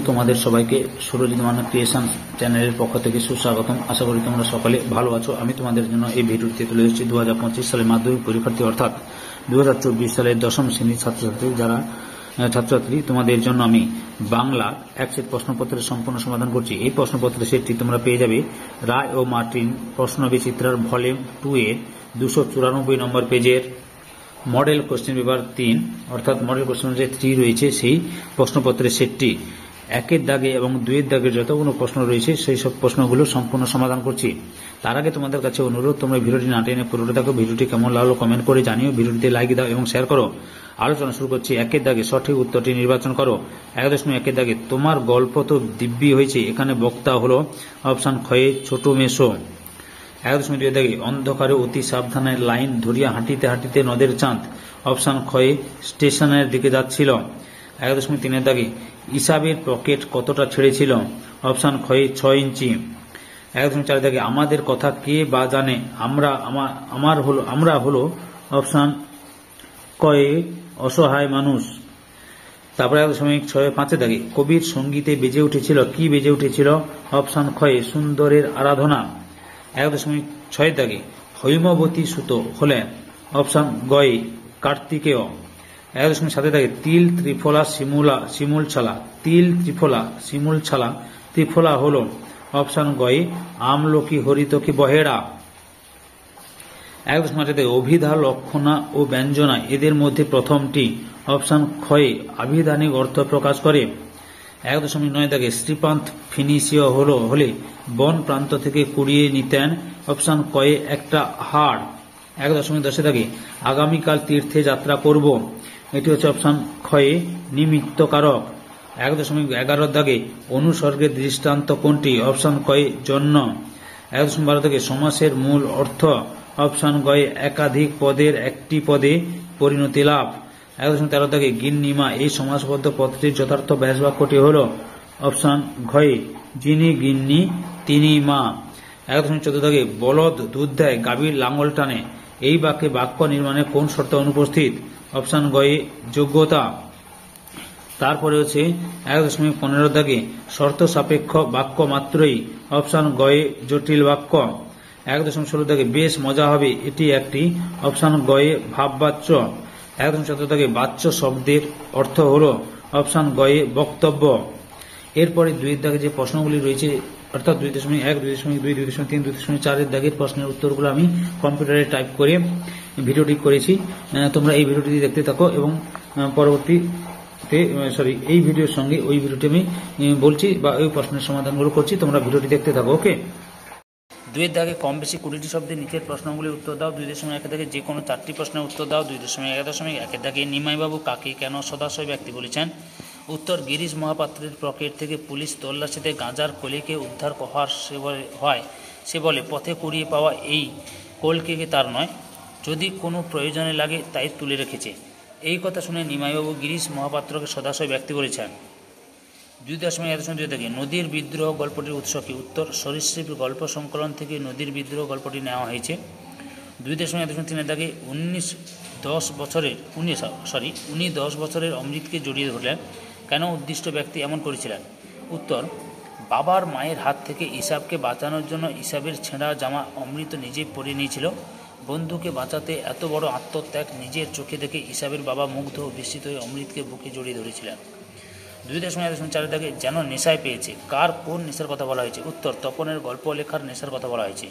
তোমাদের সবাইকে সুরজিৎ মান্না ক্রিয়েশন চ্যানেলের পক্ষ থেকে সুস্বাগতম। আশা করি তোমরা সকলে ভালো আছো। আমি তোমাদের জন্য এই ভিডিওটিতে তুলে এসেছি 2025 সালের মাধ্যমিক পরীক্ষার্থী অর্থাৎ 2024 সালের দশম শ্রেণীর ছাত্রছাত্রী তোমাদের জন্য আমি বাংলা এক সেট প্রশ্নপত্রের সম্পূর্ণ সমাধান করছি। এই প্রশ্নপত্রের সেটটি তোমরা পেয়ে যাবে রায় ও মার্টিন প্রশ্ন বিচিত্রার ভলিউম 2 এর 294 নম্বর পেজের মডেল কোশ্চেন পেপার 3 অর্থাৎ মডেল কোশ্চেন যে 3 রয়েছে সেই প্রশ্নপত্রের সেটটি একের দাগে এবং দুইয়ের দাগের যতগুলো প্রশ্ন রয়েছে সেই সব প্রশ্নগুলো সম্পূর্ণ সমাধান করছি। তার আগে তোমাদের কাছে অনুরোধ, তোমরা ভিডিওটি না টেনে পুরোটা দেখো। ভিডিওটি কেমন লাগলো কমেন্ট করে জানিও, ভিডিওটিতে লাইক দাও এবং শেয়ার করো। আলোচনা শুরু করছি। একের দাগে সঠিক উত্তরটি নির্বাচন করো। 1.1 দাগে তোমার গল্প তো দিব্যি হয়েছে, এখানে বক্তা হলো অপশন খয়ে ছোট মেসো। 1.2 দাগে অন্ধকারে অতি সাবধানে লাইন ধরিয়া হাঁটিতে হাঁটিতে নদের চাঁদ, অপশন খয়ে স্টেশনের দিকে যাচ্ছিল। 1.3 দাগে ইসাবের পকেট কতটা ছেড়েছিল, অপশন খয়ে 6 ইঞ্চি। 1.4 দাগে আমাদের কথা কে বা জানে, আমরা হলো অপশন কয়ে অসহায় মানুষ। তারপরে 1.5 দাগে কবির সঙ্গীতে বেজে উঠেছিল, কি বেজে উঠেছিল, অপশন খয়ে সুন্দরের আরাধনা। 1.6 দাগে হৈমবতী সুত হলেন অপশন গয়ে কার্তিকেয়। 1.7 দাগে তিল ত্রিফলা শিমুল ছালা, তিল ত্রিফলা শিমুল ছালা, ত্রিফলা হল অপশন গয়ে আমলকি হরিতকি বহেড়া। 1.8 দাগে অভিধা লক্ষণা ও ব্যঞ্জনা এদের মধ্যে প্রথমটি, অপশন খয়ে আভিধানিক অর্থ প্রকাশ করে। 1.9 দাগে শ্রীপান্থ ফিনিশীয় হলে বন প্রান্ত থেকে কুড়িয়ে নিতেন, অপশন কয়ে একটা হাড়। 1.10 দাগে আগামীকাল তীর্থে যাত্রা করব, এটি হচ্ছে অপশন খয়ে নিমিত্ত কারক। 1.11 দাগে অনুসর্গের দৃষ্টান্ত কোনটি, অপশন কয়ে জন্য। 1.12 দাগে সমাসের মূল অর্থ, অপশন গয়ে একাধিক পদের একটি পদে পরিণতি লাভ। 1.13 দাগে গিন্নিমা এই সমাসবদ্ধ পদটির যথার্থ ব্যাস বাক্যটি হল অপশন ঘয়ে যিনি গিন্নি তিনি মা। 1.14 দাগে বলদ দুধ দেয় গাভীর লাঙ্গল টানে, এই বাক্যে বাক্য নির্মাণে কোন শর্ত অনুপস্থিত, অপশন গয়ে যোগ্যতা। তারপরে হচ্ছে 1.15 দাগে শর্ত সাপেক্ষ বাক্য মাত্রই, অপশন গয়ে জটিল বাক্য। 1.16 দাগে বেশ মজা হবে এটি একটি, অপশন গয়ে ভাববাচ্য। 1.17 দাগে বাচ্য শব্দের অর্থ হল অপশন গয়ে বক্তব্য। এরপরে 2 দাগে যে প্রশ্নগুলি রয়েছে অর্থাৎ 2.1, 2.2, 2.3, 2.4 এর দাগের প্রশ্নের উত্তরগুলো আমি কম্পিউটারে টাইপ করে ভিডিওটি করেছি। তোমরা এই ভিডিওটি দেখতে থাকো এবং পরবর্তীতে এই ভিডিওর সঙ্গে ওই ভিডিওটি আমি বলছি বা ওই প্রশ্নের সমাধানগুলো করছি, তোমরা ভিডিওটি দেখতে থাকো। ওকে। 2 দাগে কম বেশি 20টি শব্দের নিচের প্রশ্নগুলির উত্তর দাও। 2.1 দাগে যে কোনো 4টি প্রশ্নের উত্তর দাও। 2.1 দাগে নিমাইবাবু কাকে কেন সদাশয় ব্যক্তি বলেছেন, উত্তর গিরিশ মহাপাত্রের পকেট থেকে পুলিশ তল্লাশিতে গাঁজার কলিকে উদ্ধার সে বলে পথে কুড়িয়ে পাওয়া এই কলকে তার নয়, যদি কোনো প্রয়োজনে লাগে তাই তুলে রেখেছে। এই কথা শুনে নিমাইবাবু গিরিশ মহাপাত্রকে সদাশয় ব্যক্তি বলেছেন। 2.1 দাগে নদীর বিদ্রোহ গল্পটির উৎস কি, উত্তর সরীসৃপ গল্প সংকলন থেকে নদীর বিদ্রোহ গল্পটি নেওয়া হয়েছে। 2.3 দাগে উনি 10 বছরের অমৃতকে জড়িয়ে ধরলেন, কেন উদ্দিষ্ট ব্যক্তি এমন করেছিলেন, উত্তর বাবার মায়ের হাত থেকে ইসাবকে বাঁচানোর জন্য ইসাবের ছেঁড়া জামা অমৃত নিজে পরে নিয়েছিল। বন্ধুকে বাঁচাতে এত বড় আত্মত্যাগ নিজের চোখে দেখে ইসাবের বাবা মুগ্ধ ও বিস্মিত হয়ে অমৃতকে বুকে জড়িয়ে ধরেছিলেন। 2.4 দাগে যেন নেশায় পেয়েছে, কার কোন নেশার কথা বলা হয়েছে, উত্তর তপনের গল্প লেখার নেশার কথা বলা হয়েছে।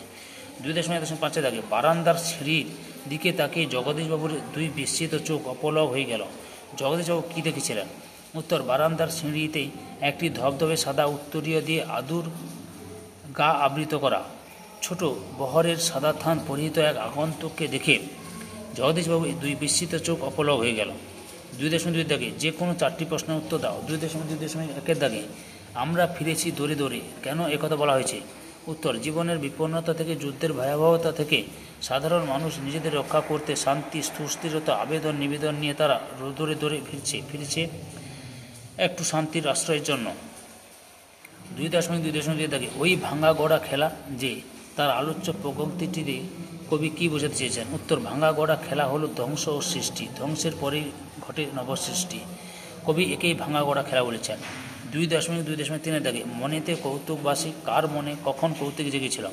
2.5 দাগে বারান্দার সিঁড়ির দিকে তাকিয়ে জগদীশবাবুর 2 বিস্মিত চোখ অপলক হয়ে গেল, জগদীশবাবু কি দেখেছিলেন, উত্তর বারান্দার সিঁড়িতেই একটি ধবধবে সাদা উত্তরীয় দিয়ে আদুর গা আবৃত করা ছোট বহরের সাদা থান পরিহিত এক আগন্তুককে দেখে জগদীশবাবু 2 বিস্মিত চোখ অপলক হয়ে গেল। 2.2 দাগে যে কোনো 4টি প্রশ্নের উত্তর দাও। 2.1 দাগে আমরা ফিরেছি দৌড়ে দৌড়ে, কেন একথা বলা হয়েছে, উত্তর জীবনের বিপন্নতা থেকে যুদ্ধের ভয়াবহতা থেকে সাধারণ মানুষ নিজেদের রক্ষা করতে শান্তি সুস্থিরতা আবেদন নিবেদন নিয়ে তারা দৌড়ে দৌড়ে ফিরছে একটু শান্তির আশ্রয়ের জন্য। 2.2 দাগে ওই ভাঙা গড়া খেলা যে, তার আলোচ্য প্রগতিটিতে কবি কি বোঝাতে চেয়েছেন, উত্তর ভাঙা গড়া খেলা হলো ধ্বংস ও সৃষ্টি, ধ্বংসের পরেই ঘটে নবসৃষ্টি। কবি একেই ভাঙা গড়া খেলা বলেছেন। 2.2.3 দাগে মনেতে কৌতুকবাসী কার মনে কখন কৌতুক জেগেছিল?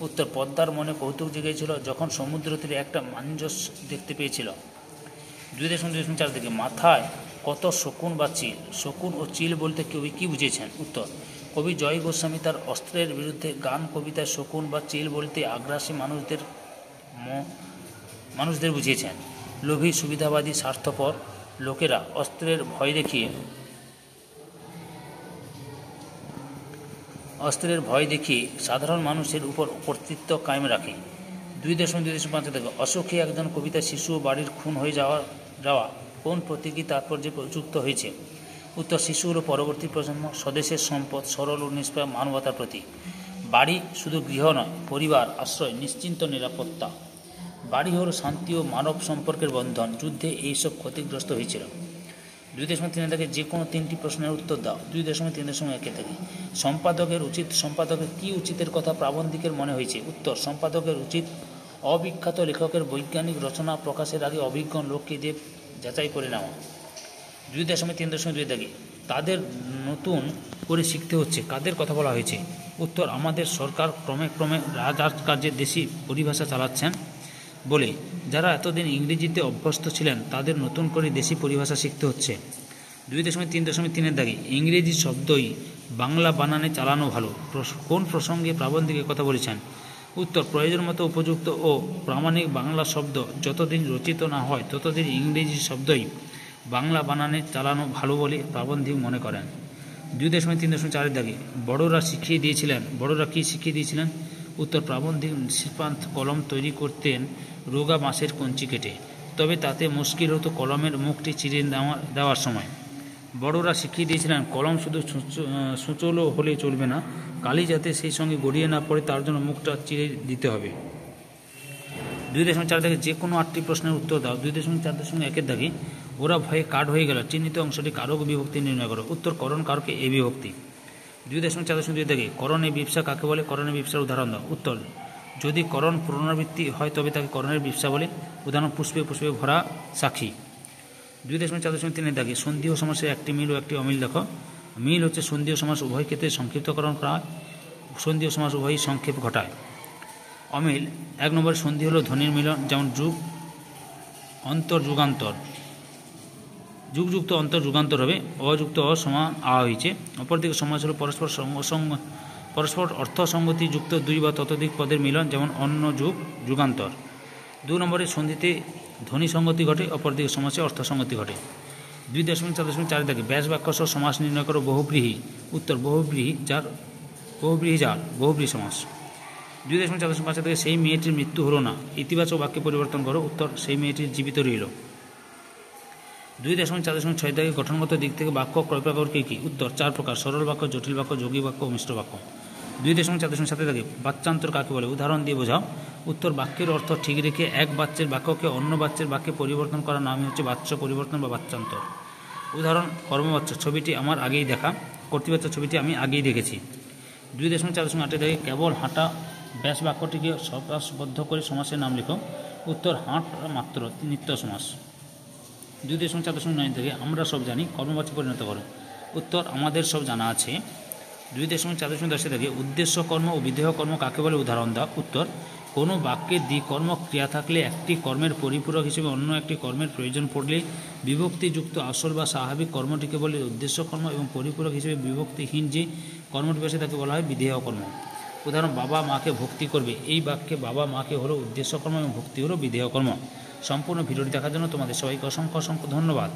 উত্তর, পদ্মার মনে কৌতুক জেগেছিল যখন সমুদ্র তীরে একটা মাঞ্জস দেখতে পেয়েছিল। 2.2.4 দিকে মাথায় কত শকুন বা চিল? শকুন ও চিল বলতে কবি কি বুঝিয়েছেন? উত্তর, কবি জয় গোস্বামী তার অস্ত্রের বিরুদ্ধে গান কবিতায় শকুন বা চিল বলতে আগ্রাসী মানুষদের বুঝিয়েছেন। লোভী, সুবিধাবাদী, স্বার্থপর লোকেরা অস্ত্রের ভয় দেখিয়ে সাধারণ মানুষের উপর কর্তৃত্ব কায়েম রাখে। 2.2.5 থেকে অসুখী একজন কবিতা শিশু ও বাড়ির খুন হয়ে যাওয়া কোন প্রতীকী তাৎপর্যে যুক্ত হয়েছে? উত্তর, শিশু হল পরবর্তী প্রজন্ম, স্বদেশের সম্পদ, সরল ও নিষ্পাপ মানবতার প্রতীক। বাড়ি শুধু গৃহ নয়, পরিবার, আশ্রয়, নিশ্চিন্ত নিরাপত্তা। বাড়ি হল শান্তি ও মানব সম্পর্কের বন্ধন। যুদ্ধে এইসব ক্ষতিগ্রস্ত হয়েছিল। 2.3 থেকে যে কোনো 3টি প্রশ্নের উত্তর দাও। 2.3.1 থেকে সম্পাদকের কি উচিতের কথা প্রাবন্ধিকের মনে হয়েছে? উত্তর, সম্পাদকের উচিত অবিখ্যাত লেখকের বৈজ্ঞানিক রচনা প্রকাশের আগে অভিজ্ঞ লোককে দিয়ে যাচাই করে নেওয়া। 2.3.2 থেকে তাদের নতুন করে শিখতে হচ্ছে কাদের কথা বলা হয়েছে? উত্তর, আমাদের সরকার ক্রমে রাজকার্যে দেশি পরিভাষা চালাচ্ছেন বলে যারা এতদিন ইংরেজিতে অভ্যস্ত ছিলেন তাদের নতুন করে দেশি পরিভাষা শিখতে হচ্ছে। 2.3.3 দাগে ইংরেজি শব্দই বাংলা বানানে চালানো ভালো কোন প্রসঙ্গে প্রাবন্ধিক কথা বলেছেন? উত্তর, প্রয়োজন মতো উপযুক্ত ও প্রামাণিক বাংলা শব্দ যতদিন রচিত না হয় ততদিন ইংরেজি শব্দই বাংলা বানানে চালানো ভালো বলে প্রাবন্ধিক মনে করেন। 2.3.4 দাগে বড়রা কি শিখিয়ে দিয়েছিলেন? উত্তর, প্রাবন্ধিক শ্রীপান্থ কলম তৈরি করতেন রোগা বাঁশের কঞ্চি কেটে, তবে তাতে মুশকিল হতো কলমের মুখটি চিরে দেওয়ার সময়। বড়রা শিখিয়ে দিয়েছিলেন কলম শুধু সূচলো হলে চলবে না, কালি যাতে সেই সঙ্গে গড়িয়ে না পড়ে তার জন্য মুখটা চিরে দিতে হবে। 2.4 দাগে যে কোনো 8টি প্রশ্নের উত্তর দাও। 2.4.1 দাগে ওরা ভয়ে কাঠ হয়ে গেল চিহ্নিত অংশটি কারক বিভক্তি নির্ণয় করো। উত্তর, করণ কারকে এ বিভক্তি। 2.4.2 দাগে করণে বিপসা কাকে বলে? করণে বিপসার উদাহরণ দাও। উত্তর, যদি করণ পুনরাবৃত্তি হয় তবে তাকে করণের বিপসা বলে। উদাহরণ, পুষ্পে পুষ্পে ভরা সাক্ষী। 2.4.3 দাগে সন্ধিও সমাসের একটি মিল ও একটি অমিল দেখো। মিল হচ্ছে সন্ধিও সমাস উভয় ক্ষেত্রে সংক্ষিপ্তকরণ করা হয়, সন্ধিও সমাস উভয়ই সংক্ষেপ ঘটায়। অমিল 1 নম্বরে সন্ধি হলো ধ্বনির মিলন, যেমন যুগ অন্তর যুগান্তর, যুগযুক্ত অন্তর যুগান্তর হবে, অযুক্ত সমান হয়েছে। অপরদিকে সমাস হলো পরস্পর অর্থসঙ্গতি যুক্ত 2 বা ততোধিক পদের মিলন, যেমন অন্য যুগ যুগান্তর। 2 নম্বরে সন্ধিতে ধ্বনি সঙ্গতি ঘটে, অপরদিকে সমাসে অর্থসঙ্গতি ঘটে। 2.4.4 দাগে ব্যাস বাক্য সহ সমাস নির্ণয় করো বহুব্রীহি। উত্তর, বহুব্রীহি যার বহুব্রীহি সমাস। 2.4.5 থেকে সেই মেয়েটির মৃত্যু হলো না ইতিবাচক বাক্যে পরিবর্তন করো। উত্তর, সেই মেয়েটির জীবিত রইল। 2.4.6 থেকে গঠনগত দিক থেকে বাক্য ক্রয় প্রকার কি? উত্তর, 4 প্রকার: সরল বাক্য, জটিল বাক্য, যৌগিক বাক্য ও মিশ্র বাক্য। 2.4.7 থেকে বাচ্যান্তর কাকে বলে? উদাহরণ দিয়ে বোঝাও। উত্তর, বাক্যের অর্থ ঠিক রেখে এক বাচ্যের বাক্যকে অন্য বাচ্যের বাক্যে পরিবর্তন করার নামই হচ্ছে বাচ্য পরিবর্তন বা বাচ্যান্তর। উদাহরণ, কর্মবাচ্য ছবিটি আমার আগেই দেখা, কর্তৃবাচ্য ছবিটি আমি আগেই দেখেছি। 2.4.8 থেকে কেবল হাঁটা ব্যাস বাক্যটিকে সমাসবদ্ধ করে সমাসের নাম লেখো। উত্তর, হাঁট মাত্র নিত্য সমাস। 2.4.9 থেকে আমরা সব জানি কর্মবাচ্যে পরিণত করো। উত্তর, আমাদের সব জানা আছে। 2.4.10 থেকে উদ্দেশ্য কর্ম ও বিধেয় কর্ম কাকে বলে? উদাহরণ দাও। উত্তর, কোনো বাক্যে দ্বিকর্ম ক্রিয়া থাকলে একটি কর্মের পরিপূরক হিসেবে অন্য একটি কর্মের প্রয়োজন পড়লে বিভক্তিযুক্ত আসল বা স্বাভাবিক কর্মটিকে বলে উদ্দেশ্য কর্ম এবং পরিপূরক হিসেবে বিভক্তিহীন যে কর্মটি বসে তাকে বলা হয় বিধেয় কর্ম। উদাহরণ, বাবা মাকে ভক্তি করবে। এই বাক্যে বাবা মাকে হলো উদ্দেশ্য কর্ম এবং ভক্তি হলো বিধেয় কর্ম। সম্পূর্ণ ভিডিওটি দেখার জন্য তোমাদের সবাইকে অসংখ্য ধন্যবাদ।